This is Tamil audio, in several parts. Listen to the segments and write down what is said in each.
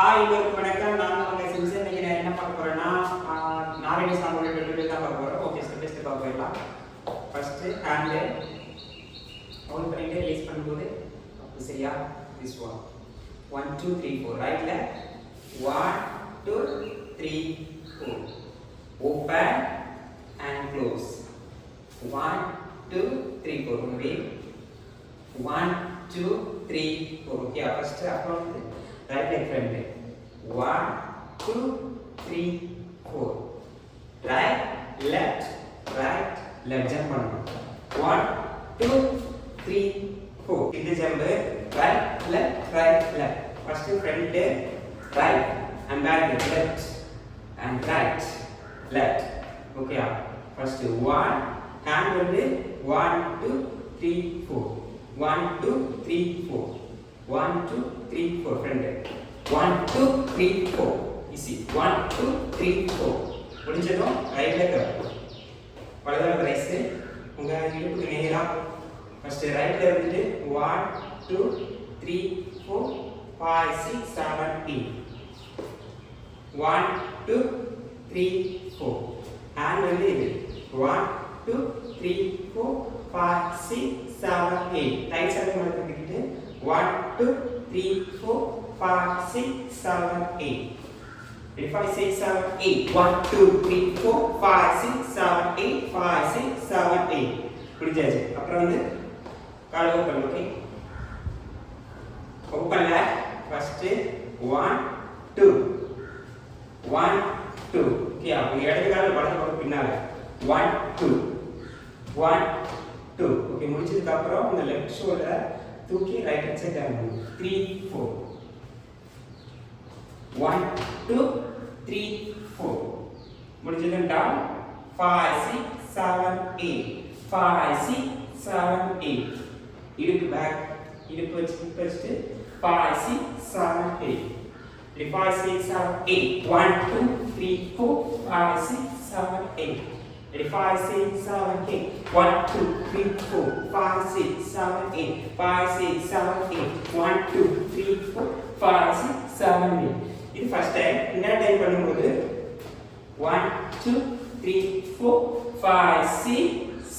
ஹாய் எல்லாருக்கும் வணக்கம். நான் உங்க சிம்சன். இன்னைக்கு நான் என்ன பார்க்க போறேன்னா நாராயண சாமியோட டுட்டோரியல் தான் பார்க்க போறோம். ஓகே, ஸ்டெப் பை ஸ்டெப்பா போயிடலாம். ஃபர்ஸ்ட் ஹேண்ட் ஹோல்ட் பண்ணிட்டு ரிலீஸ் பண்ணும்போது அப்படி சரியா திஸ் ஒன் 1 2 3 4 ரைட்ல 1 2 3 4 open and close 1 2 3 4 one way 1 2 3 4 okay first அப்புறம் வந்து right leg front 1 2 3 4 right left jump பண்ணனும் 1 2 3 4 இது jump right left first front right and back left and right left okay first 1 hand வந்து 1 2 3 4 1 2 3 4 1 2 3 4 friend 1 2 3 4 easy 1 2 3 4 முடிஞ்சதும் ரைட்ல கப் வலது ரைஸ் உங்க இடுப்புக்கு நேரா ஃபர்ஸ்ட் ரைட்ல இருந்து 1 2 3 4 5 6 7 8 1 2 3 4 ஹேண்ட் வந்து இது 1 2 3 4 5 6 7 8 ரைட் சைடு மேல தூக்கிட்டு 1 2 3 4 5 6 7 8 if I say 7 8 1 2 3 4 5 6 7 8 5 6 7 8 புரிஞ்சாச்சு அப்புறம் வந்து கால் ஓபன் ஓகே ஓபன்ல ஃபர்ஸ்ட் 1 2 1 2 ஓகே அப்ப இடது கால் வலது பக்கம் பின்னால 1 2 1 2 ஓகே முடிச்சதுக்கு அப்புறம் உங்க லெஃப்ட் ஷோல்டர் தூக்கி ரைட் ஹேண்ட் சைடு டர்ன் பண்ணு 3 4 1 2 3 4 முடிஞ்சதும் டவுன் 5 6 7 8 5 6 7 8 இடுப்பு பேக் இடுப்பு வச்சு ஃபர்ஸ்ட் 5 6 7 8 5 6 7 8 1 2 3 4 5 6 7 8 5 6 7 8 1 2 3 4 5 6 7 8 5 6 7 8 1 2 3 4 5 6 7 8 இது ஃபர்ஸ்ட் டைம் இந்த டைம் பண்ணும்போது 1 2 3 4 5 6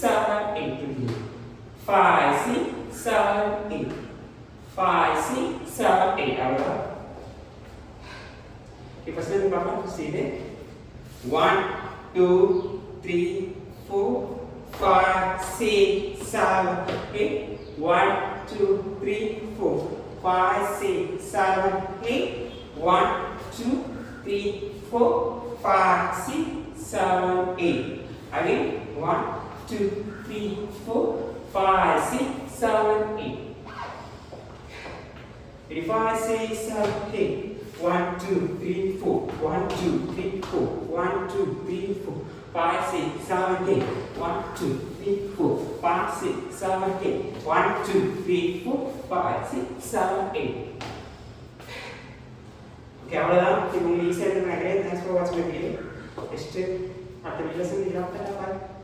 7 8 5 6 7 8 5 6 7 8 அவ்வளவுதான் இப்போ ஃபர்ஸ்ட் டைம் பார்ப்போம் செய்து 1 2 3 4 5 6 7 8 1 2 3 4 5 6 7 8 1 2 3 4 5 6 7 8 again 1 2 3 4 5 6 7 8 5 6 7 8 1 2 3 4 1 2 3 4 1 2 3 4 5 6 7 8 1 2 3 4 5 6 7 8 1 2 3 4 5 6 7 8 ஓகே அவ்வளவுதான் இது உங்களுக்கு ஈஸியாக இருக்குன்னு நினைக்கிறேன். தேங்க்ஸ் ஃபார் வாட்சிங் மை வீடியோ. நெக்ஸ்ட் அடுத்த வீடியோஸ் சந்திக்கலாம். பாய்.